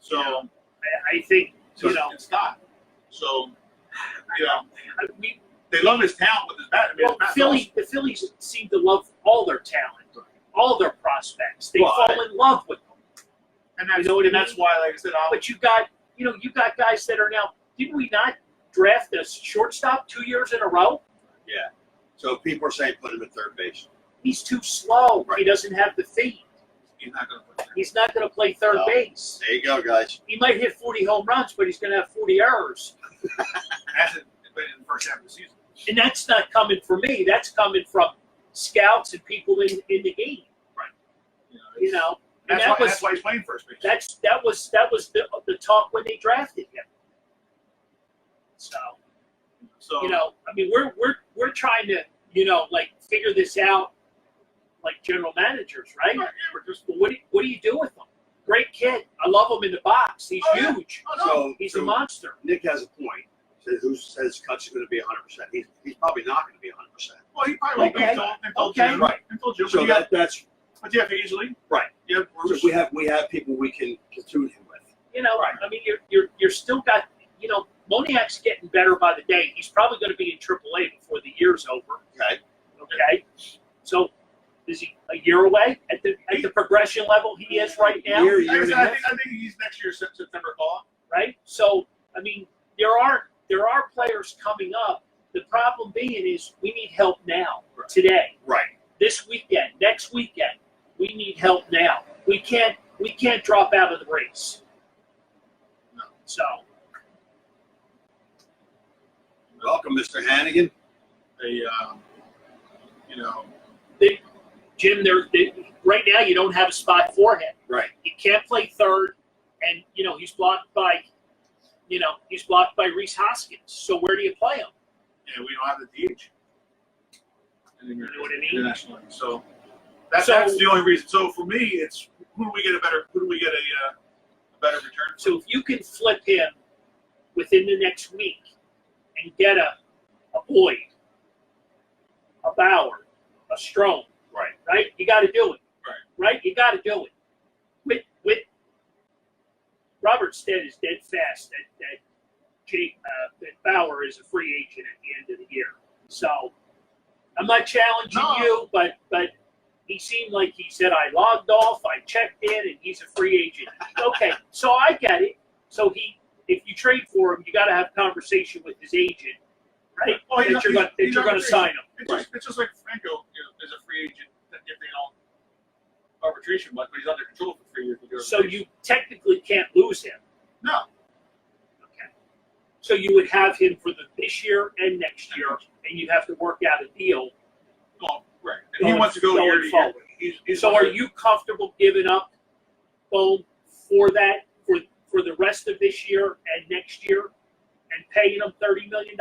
So I think it's not. So we, they love his talent with his bat. I mean, well, the Phillies seem to love all their talent, all their prospects. They fall in love with them. And that's, that's why, like I said, but you got guys that are now. Didn't we not draft a shortstop 2 years in a row? Yeah. So people are saying put him at third base. He's too slow. Right. He doesn't have the feet. He's not going to play. He's not going to play third base. There you go, guys. He might hit 40 home runs, but he's going to have 40 errors. Hasn't been in the first half of the season. And that's not coming from me. That's coming from scouts and people in the game. Right. And that's why he's playing first base. That was the talk when they drafted him. So I mean, we're trying to figure this out like general managers, right? Yeah, we're just. But what do you do with him? Great kid. I love him in the box. He's huge. He's a monster. Nick has a point. Who says Cut's going to be 100%? He's probably not going to be 100%. Well, he probably won't be until June. Right. Until June. So that's. But you have Easley. Right. You have Bruce. So we have people we can platoon him with. Right. I mean, you're still got Moniak's getting better by the day. He's probably going to be in AAA before the year's over. Okay. So is he a year away at the progression level he is right now? I think he's next year's September call. Right. So I mean, there are players coming up. The problem being is we need help now, today, Right. this weekend, next weekend. We need help now. We can't drop out of the race. No. So. Welcome, Mr. Hannigan. Jim, right now you don't have a spot for him. Right. He can't play third, and he's blocked by Reese Hoskins. So where do you play him? Yeah, we don't have the DH. You know what I mean? Internationally. So that's the only reason. So for me, it's who do we get a better return? So if you can flip him within the next week and get a Boyd, a Bauer, a Strome, right? You got to do it. Right. right? You got to do it. With Robert Stead is dead fast that Bauer is a free agent at the end of the year. So I'm not challenging you, but he seemed like he said, I logged off, I checked in, and he's a free agent. Okay, so I get it. So if you trade for him, you got to have a conversation with his agent, right? Well, that you're going to sign him. It's just like Franco is a free agent that if they don't arbitration, but he's under control for 3 years. So you technically can't lose him. No. Okay. So you would have him for this year and next year, and you'd have to work out a deal. Oh, right. And he wants to go year to year. So are you comfortable giving up Bohm for that for the rest of this year and next year, and paying him $30 million?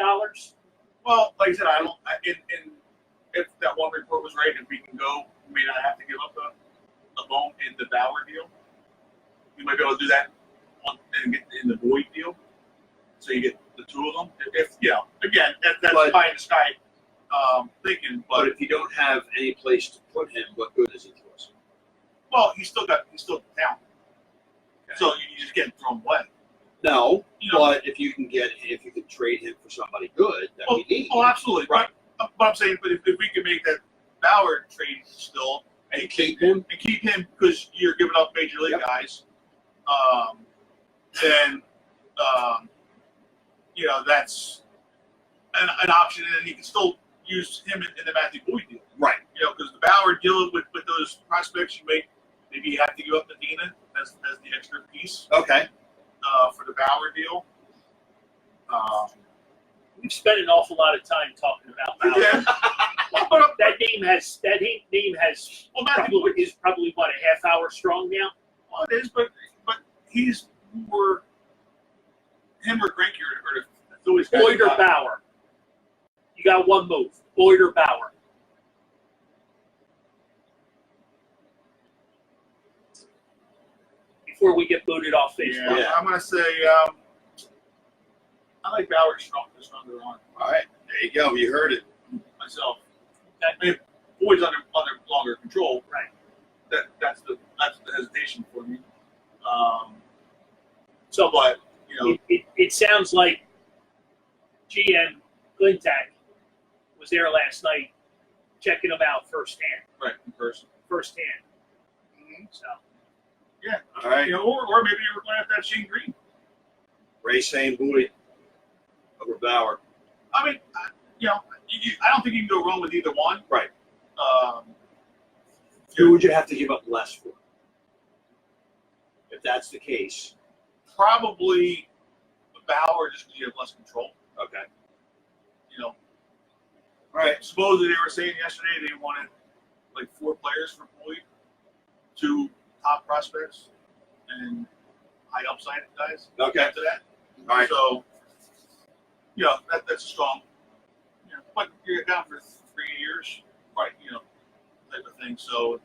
Well, like I said, I don't. If that one report was right, if we can go, we may not have to give up a Bohm in the Bauer deal. You might be able to do that and get in the Boyd deal, so you get the two of them. If again, that's pie in the sky thinking. But if you don't have any place to put him, what good is it to us? Well, he's still down. Okay. So you just get him thrown away. No, but if you could trade him for somebody good, that we need. Oh, absolutely. Right. But I'm saying, but if we can make that Bauer trade still and keep him because you're giving up major league guys, then that's an option, and you can still use him in the Matthew Boyd deal. Right. Because the Bauer deal with those prospects, maybe you have to give up Medina as the extra piece. Okay. For the Bauer deal. We've spent an awful lot of time talking about Bauer. Yeah. That name has is probably what, a half hour strong now. Well, it is, but he's more him or Greinke or the Phillies guys. Boyd or Bauer. You got one move. Boyd or Bauer. Before we get booted off Facebook. Yeah. I'm gonna say I like Bauer stronger on. All right, there you go. You heard it myself. I mean, Boyd's under longer control. Right. That's the hesitation for me. But it sounds like GM Glintak was there last night, checking them out firsthand. Right, in person. Firsthand. Mm-hmm. So. Yeah. All right. Or maybe we're going to have to have Shane Green. Ray saying Boyd over Bauer. I mean, I don't think you can go wrong with either one. Right. Who would you have to give up less for? If that's the case. Probably Bauer, just because you have less control. Okay. All right. Supposedly they were saying yesterday they wanted like 4 players for Boyd, 2 top prospects, and high upside guys. Okay. After that. All right. So, that's a strong. But you're down for 3 years, right? Type of thing. So,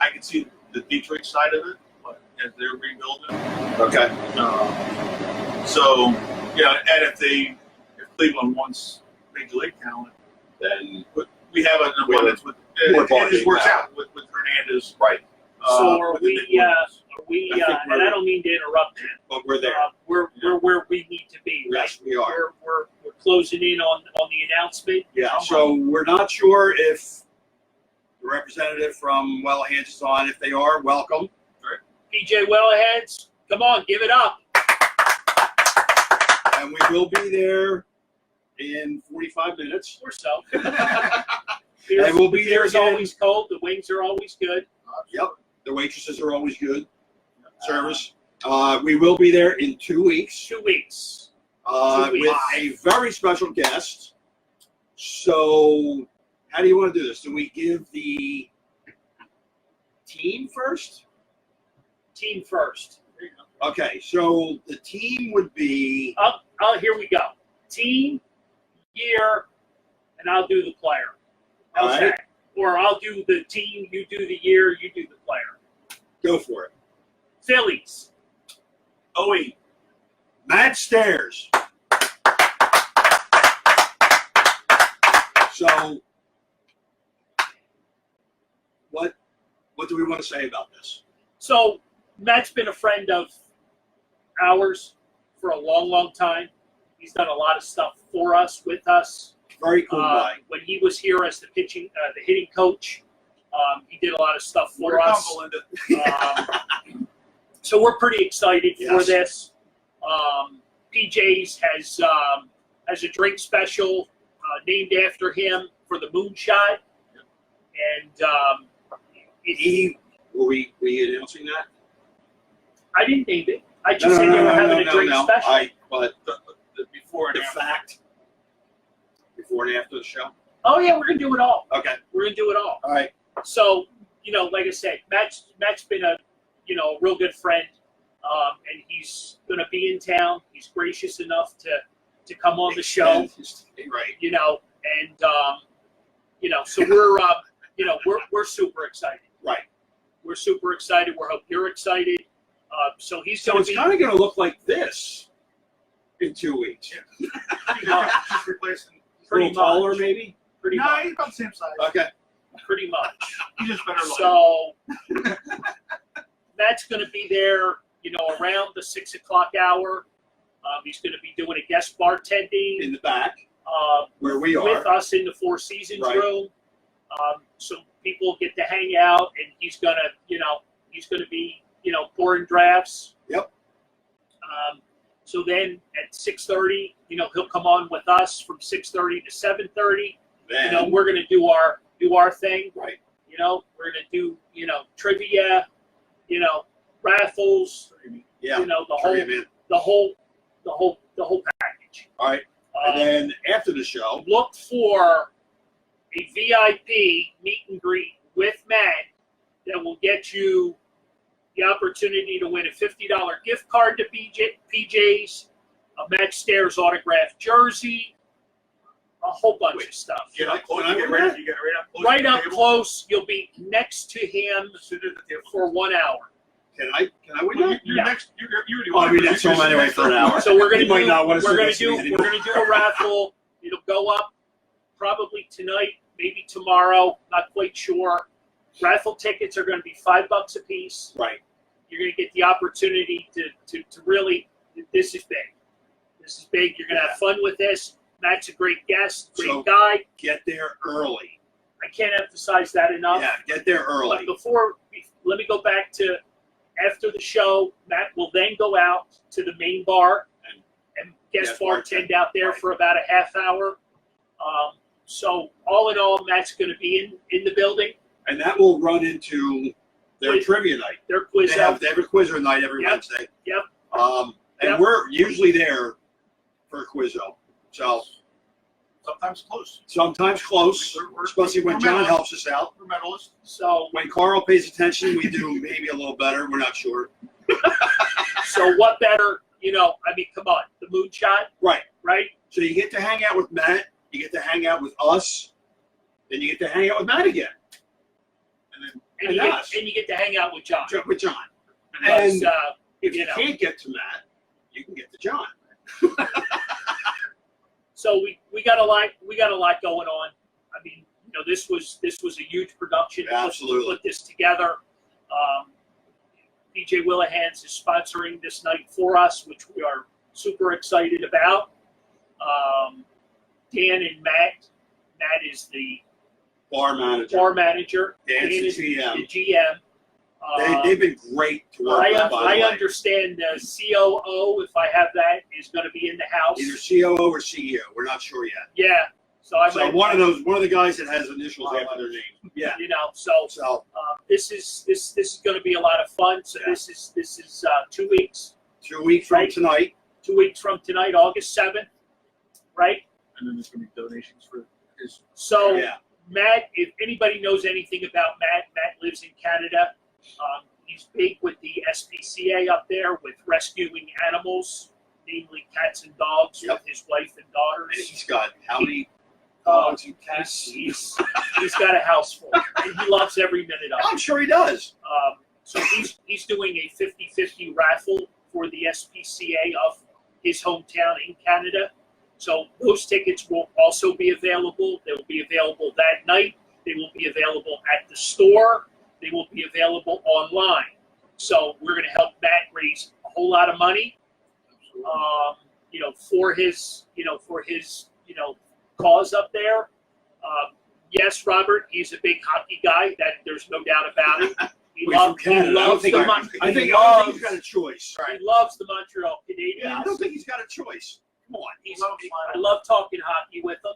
I can see the Detroit side of it, but as they're rebuilding. Okay. And if Cleveland wants major league talent, then we have an abundance with. It works out with Hernandez. Right. So are we? And I don't mean to interrupt you, but we're there. We're where we need to be. Right? Yes, we are. We're closing in on the announcement. Yeah. So we're not sure if the representative from Wellhands is on. If they are, welcome. PJ Wellheads, come on, give it up. And we will be there in 45 minutes or so. And we'll be there It's again. always cold. The wings are always good. Yep. The waitresses are always good. Service. We will be there in 2 weeks. 2 weeks. With a very special guest. So, how do you want to do this? Do we give the team first? Team first. Okay, so the team would be. Here we go. Team, year, and I'll do the player. How's that? Or I'll do the team, you do the year, you do the player. Go for it. Phillies. 08. Matt Stairs. So, what What do we want to say about this? So Matt's been a friend of ours for a long, long time. He's done a lot of stuff for us, with us. Very cool guy. When he was here as the hitting coach, he did a lot of stuff for us. So we're pretty excited for this. PJ's has a drink special named after him for the moonshot, and were we announcing that? I didn't name it. I just said they were having a drink special. But the before and the after. fact before and after the show. Oh yeah, we're gonna do it all. Okay. We're gonna do it all. All right. So like I said, Matt's been a real good friend, and he's gonna be in town. He's gracious enough to come on the show. Right. And so we're super excited. Right. We're super excited. We hope you're excited. So he's So going it's to be kind of going to look like this in 2 weeks. Just replacing. A little taller, maybe. pretty No, much. he's about the same size. Okay. Pretty much. He's just better looking. So Matt's going to be there, around the 6 o'clock hour. He's going to be doing a guest bartending In the back, where we are. with us in the Four Seasons Right. room. So people get to hang out, and he's going to be, pouring drafts. Yep. So then at 6:30, he'll come on with us from 6:30 to 7:30. Then, We're going to do our thing. right. We're going to do, trivia, raffles, Yeah. the whole package. All right. And then after the show, Look for a VIP meet and greet with Matt that will get you the opportunity to win a $50 gift card to PJ's, a Matt Stairs autographed jersey, a whole bunch of stuff. You get Can I right win up, that? you get right up close. Right to the up table. close, you'll be next to him Sit at the table. for 1 hour. can I win Well, that? you're Yeah. next. You're Oh, I mean, that's you're home anyway next for an up. hour. So we're gonna You might do not want to we're sit gonna next to me do anymore. we're gonna do a raffle. It'll go up probably tonight, maybe tomorrow. Not quite sure. Raffle tickets are going to be $5 a piece. Right. You're going to get the opportunity to really. This is big. This is big. You're going to have fun with this. Matt's a great guest, great So- guy. Get there early. I can't emphasize that enough. Yeah, get there early. But let me go back to after the show. Matt will then go out to the main bar and guest bartend out there Right. for about a half hour. So all in all, Matt's going to be in the building. And that will run into their Quiz. trivia night. Their quiz They have a quizzer night every Yep. Wednesday. Yep. And Yep. we're usually there for a quizzo. So Sometimes close. sometimes close, especially when John helps us out. We're medalists. So When Carl pays attention, we do maybe a little better. We're not sure. what better? I mean, come on, the moonshot, Right. right? So you get to hang out with Matt. You get to hang out with us. Then you get to hang out with Matt again. And then And us. you get to hang out with John. With John. Because, And if you you know. can't get to Matt, you can get to John. So we got a lot going on. I mean, this was a huge production. Absolutely. To put this together. PJ Willahans is sponsoring this night for us, which we are super excited about. Dan and Matt. Matt is the Bar manager. bar manager. Dan's the Dan is GM. the GM. They've been great to work with, by the I way. understand COO, if I have that, is going to be in the house. Either COO or CEO. We're not sure yet. Yeah. So I So might, one of the guys that has initials after their name. Yeah. So So this is going to be a lot of fun. So Yeah. Uh, this is 2 weeks. 2 weeks from Right. tonight. 2 weeks from tonight, August 7th, right? and then there's gonna be donations for his. So Yeah. Matt, if anybody knows anything about Matt lives in Canada. He's big with the SPCA up there with rescuing animals, namely cats and dogs, Yep. with his wife and And daughters. he's got how many Uh, dogs and cats? he's got a house full, and he loves every minute of it. I'm sure he does. So he's doing a 50-50 raffle for the SPCA of his hometown in Canada. So those tickets will also be available. They will be available that night. They will be available at the store. they will be available online. So we're going to help Matt raise a whole lot of money, for his cause up there. Yes, Robert, he's a big hockey guy. That there's no doubt about it. He loves I don't think he's got a choice. He loves the Montreal Canadiens. Yeah, I don't think he's got a choice. Come on. I love talking hockey with him.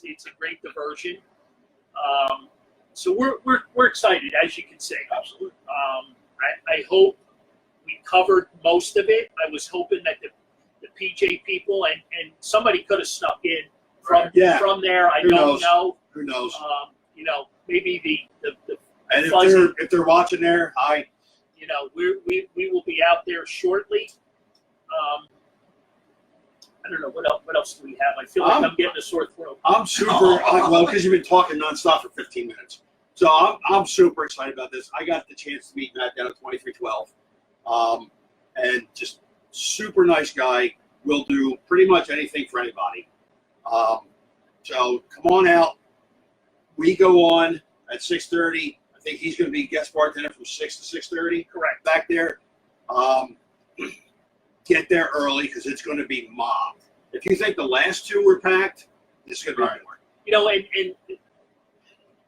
It's a great diversion. So we're excited, as you can see. Absolutely. I hope we covered most of it. I was hoping that the PJ people and somebody could have snuck in from there. I don't know. Who knows? Maybe the and if they're watching there, hi. We will be out there shortly. I don't know what else do we have. I feel like I'm getting a sore throat. I'm super well because you've been talking nonstop for 15 minutes. So I'm super excited about this. I got the chance to meet Matt down at 2312, and just super nice guy. Will do pretty much anything for anybody. So come on out. We go on at 6:30. I think he's going to be guest bartender from 6 to 6:30. Correct. Back there. Get there early because it's going to be mobbed. If you think the last two were packed, this is going to be more. And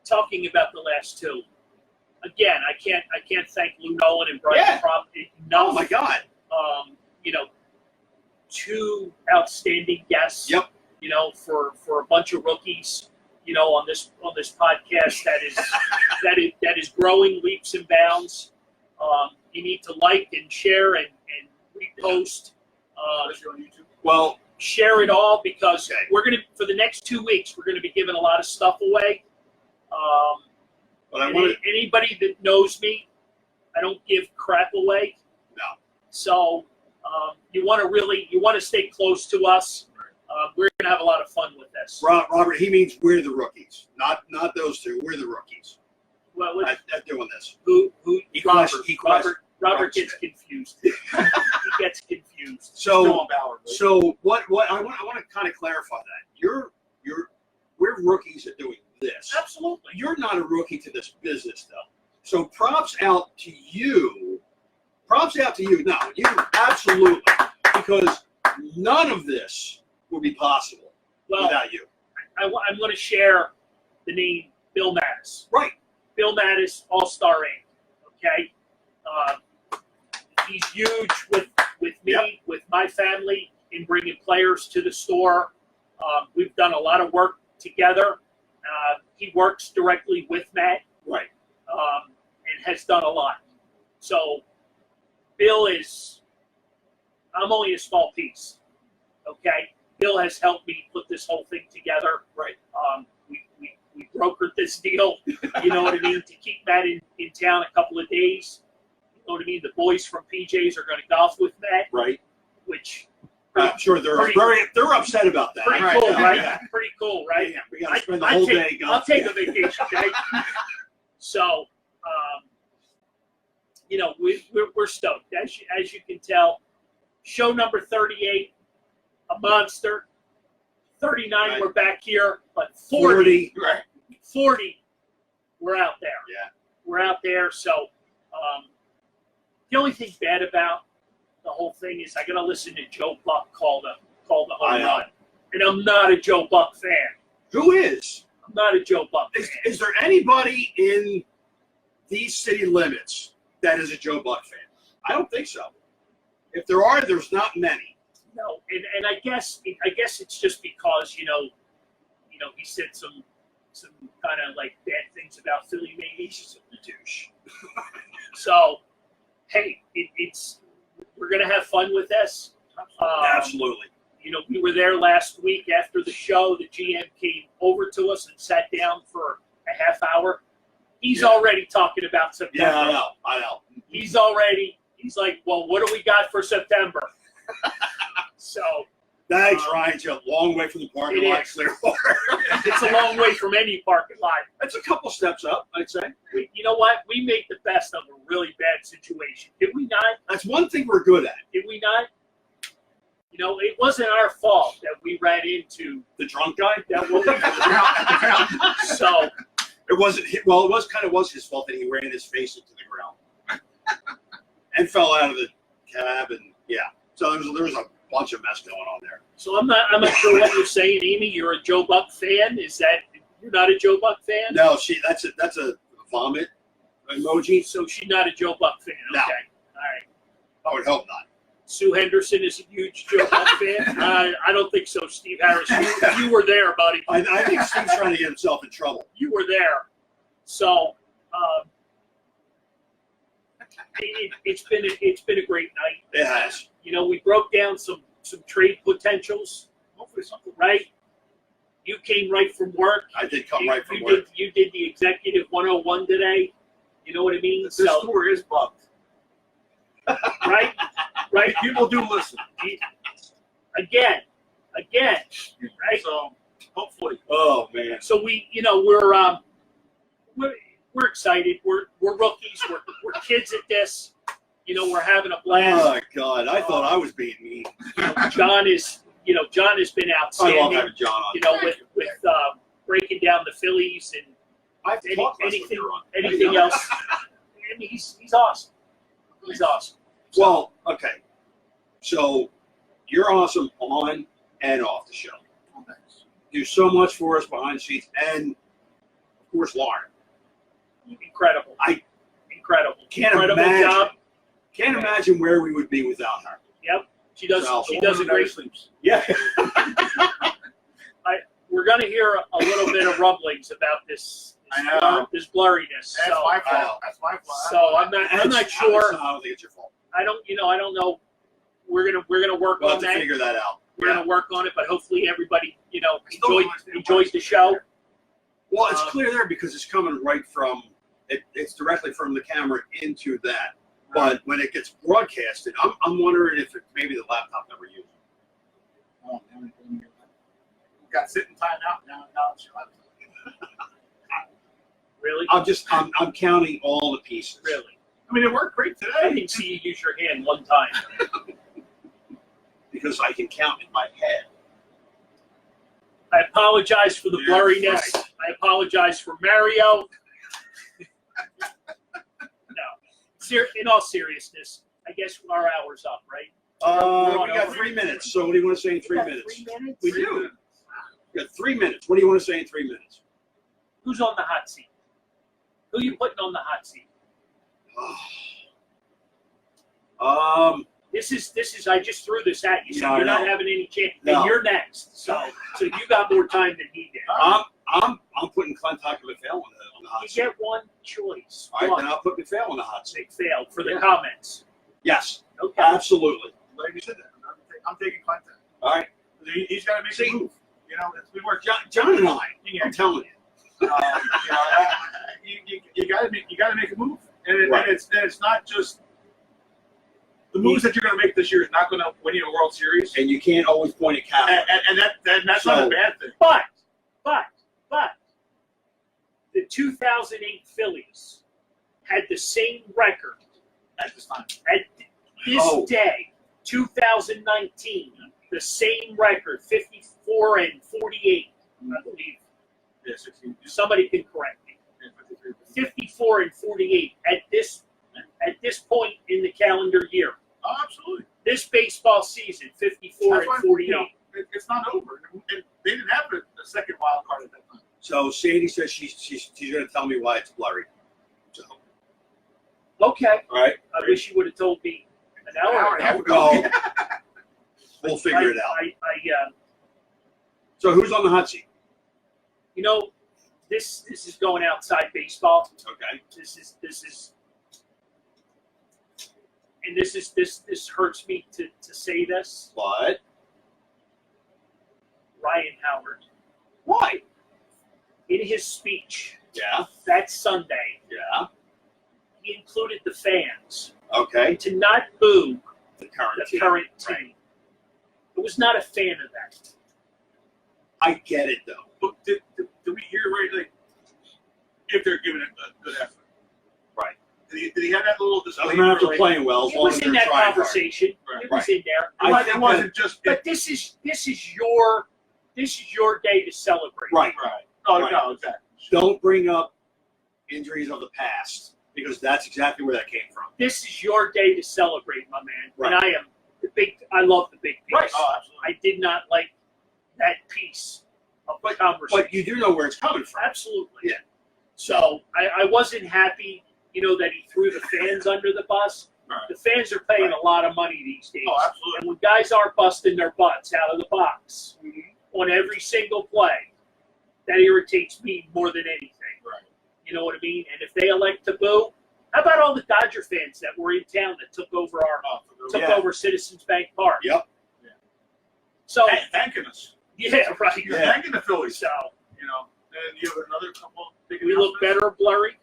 talking about the last two, again, I can't thank Lou Nolan and Brian Prop enough. Oh my God. Two outstanding guests. Yep. For a bunch of rookies, on this podcast that is growing leaps and bounds. You need to like and share and repost. On YouTube. Well, share it all because we're gonna for the next 2 weeks we're gonna be giving a lot of stuff away. Anybody that knows me, I don't give crap away. No. So you want to stay close to us. We're gonna have a lot of fun with this. Robert, he means we're the rookies, not those two. We're the rookies. Well, at doing this. Robert gets confused. He gets confused. So what I want to kind of clarify that we're rookies at doing this. Absolutely. You're not a rookie to this business though. So props out to you. No, you absolutely, because none of this would be possible without you. I'm going to share the name Bill Mattis. Right. Bill Mattis, All-Star Inc. Okay. He's huge with me, with my family, in bringing players to the store. We've done a lot of work together. He works directly with Matt. Right. And has done a lot. So Bill I'm only a small piece. Okay. Bill has helped me put this whole thing together. Right. We brokered this deal, you know what I mean, to keep Matt in town a couple of days. You know what I mean? The boys from PJ's are going to golf with Matt. Right. Which I'm sure they're upset about that. Pretty cool, right? Yeah. Pretty cool, right? Yeah, we got to spend the whole day golfing. I'll take a vacation, okay? So, we're stoked. As you can tell, show number 38, a monster. 39, we're back here, but 40, we're out there. Yeah. We're out there. So the only thing bad about the whole thing is I got to listen to Joe Buck call the home run. And I'm not a Joe Buck fan. Who is? I'm not a Joe Buck fan. Is there anybody in these city limits that is a Joe Buck fan? I don't think so. If there are, there's not many. No, and I guess it's just because he said some kind of like bad things about Philly. Maybe he's a douche. So, hey, we're gonna have fun with this. Absolutely. We were there last week after the show. The GM came over to us and sat down for a half hour. He's already talking about September. Yeah, I know. He's like, well, what do we got for September? So thanks, Ryan. It's a long way from the parking lot, Clearwater. It's a long way from any parking lot. That's a couple steps up, I'd say. You know what? We made the best of a really bad situation. Did we not? That's one thing we're good at. Did we not? It wasn't our fault that we ran into the drunk guy. So, It wasn't. Well, it was his fault that he ran his face into the ground and fell out of the cab, and yeah. So there was a bunch of mess going on there. So I'm not sure what you're saying, Amy. You're a Joe Buck fan. Is that you're not a Joe Buck fan? No, that's a vomit emoji. So she's not a Joe Buck fan. Okay. No. All right. I would hope not. Sue Henderson is a huge Joe Buck fan. I don't think so, Steve Harris. You were there, buddy. I think Steve's trying to get himself in trouble. You were there. So it's been a great night. It has. You know, we broke down some trade potentials. Hopefully something. Right? You came right from work. I did come right from work. You did the Executive 101 today. You know what I mean? This store is bugged. Right? Right? People do listen. Again, right? So hopefully. Oh man. So we're excited. We're rookies. We're kids at this. You know, we're having a blast. Oh God, I thought I was being mean. John has been I outstanding. love having John on. You know, with breaking down the Phillies and I've talked less when you're on. anything else. I mean, he's awesome. He's awesome. So, Well, okay. So you're awesome on and off the show. Oh, thanks. Do so much for us behind the scenes, and of course, Lauren. incredible. Incredible. Can't Incredible imagine. job. Can't imagine where we would be without her. Yep. She does. So, She does a great. sleeps. Yeah. We're going to hear a little bit of rumblings about this. I know. This blurriness. That's my fault. That's my fault. So I'm not sure. I don't think it's your fault. I don't know. We're gonna work We'll on have to that. figure that out. We're gonna work on it, but hopefully everybody enjoys enjoys the show. Well, it's clear there because it's coming right from it's directly from the camera into that. But when it gets broadcasted, I'm wondering if it's maybe the laptop that we're using. Oh, got sitting time out now. It's your laptop. Really? I'm counting all the pieces. Really? I mean, it worked great today. I didn't see you use your hand one time. Because I can count in my head. I apologize for the Yeah, blurriness. right. I apologize for Mario. No. In all seriousness, I guess our hour's up, right? We got 3 minutes. So what do you want to say in 3 We got minutes? 3 minutes? We do. We got 3 minutes. What do you want to say in 3 minutes? Who's on the hot seat? Who are you putting on the hot seat? This is. I just threw this at you, so No, you're not no. having any chance. No. And you're next, so you got more time than he did. I'm putting Clint McPhail on the hot You seat. get one choice. All right, One. then I'll put McPhail on the hot seat. They failed for the Yeah. comments. Yes, Okay. absolutely. Like you said, I'm taking content. All right, He's got to make See? a move. You know, we work. John and I. I'm telling you. You got to make a move, and Right. it's not just the moves that you're going to make this year is not going to win you a World Series, And you can't always point at Cal. and that's not a bad thing. But the 2008 Phillies had the same record At this time, at this day, 2019. The same record, 54 and 48, I believe. yeah, 16. Somebody can correct me. 54 and 48 at this point in the calendar year. Oh, absolutely. This baseball season, 54 That's why, and 48. it's not over. And they didn't have a second wild card at that time. So Sandy says she's going to tell me why it's blurry. So, Okay. all right, I wish you would have told me an hour ago. go. We'll figure it out. So who's on the hot seat? You know, this is going outside baseball. Okay. This hurts me to say this. What? Ryan Howard, Why? in his speech Yeah. that Sunday, Yeah. he included the fans Okay. to not boo The current the team. current team. Right. I was not a fan of that. I get it though. But did we hear right? Like, if they're giving it a good effort, Right. Did he have that little Doesn't disclaimer? matter if they're like, playing well as It long was as in they're that trying hard. conversation. Right. It was in there. It wasn't just. But this is your day to celebrate. Right. Right. Oh Right. no, exactly. Don't bring up injuries of the past, because that's exactly where that came from. This is your day to celebrate, my man. Right. And I love the big piece. Right. Oh, absolutely. I did not like that piece of the conversation. But you do know where it's coming from. Absolutely. Yeah. So I wasn't happy, that he threw the fans under the bus. Right. The fans are paying a lot of money these days. Oh, absolutely. And when guys aren't busting their butts out of the box on every single play, that irritates me more than anything. Right. You know what I mean? And if they elect to boo, how about all the Dodger fans that were in town that took over over Citizens Bank Park? Yep. Yeah. So Thanking us. yeah, right. You're thanking the Phillies. So And you have another couple big we look announcements? better blurry.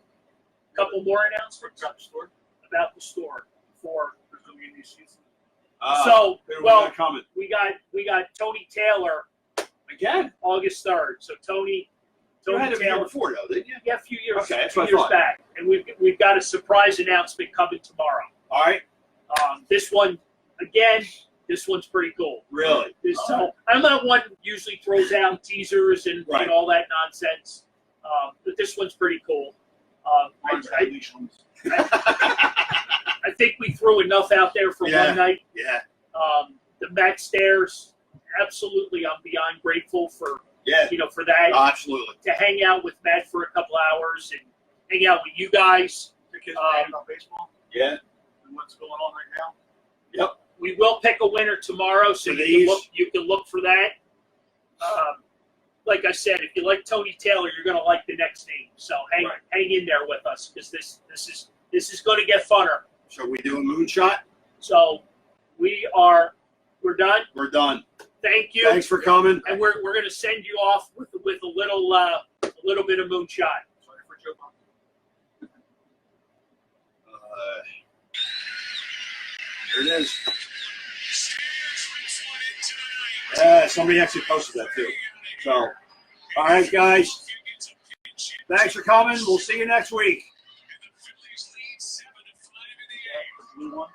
Couple more announcements About the store. about the store for. There's gonna be a new season. So comment we got Tony Taylor again. August 3rd. So Tony You had him here Taylor. before, though, didn't you? Yeah, a few years, Okay, that's few what I years thought. back, and we've got a surprise announcement coming tomorrow. All right. This one, again, this one's pretty cool. Really? I'm not one who usually throws out teasers and Right. all that nonsense, but this one's pretty cool. I think we threw enough out there for one night. Yeah. The Mac Stairs, absolutely, I'm beyond grateful for Yeah. for that. Absolutely. To hang out with Matt for a couple hours and hang out with you guys. The kids are about baseball Yeah. and what's going on right now. Yep. We will pick a winner tomorrow, so you can look for that. Like I said, if you like Tony Taylor, you're going to like the next name. So hang in there with us, because this is going to get funner. Shall we do a moonshot? So we're done. We're done. Thank you. Thanks for coming. And we're going to send you off with a little bit of moonshot. Sorry for joking. Here it is. Yeah, somebody actually posted that too. So, all right, guys. Thanks for coming. We'll see you next week. Blue one.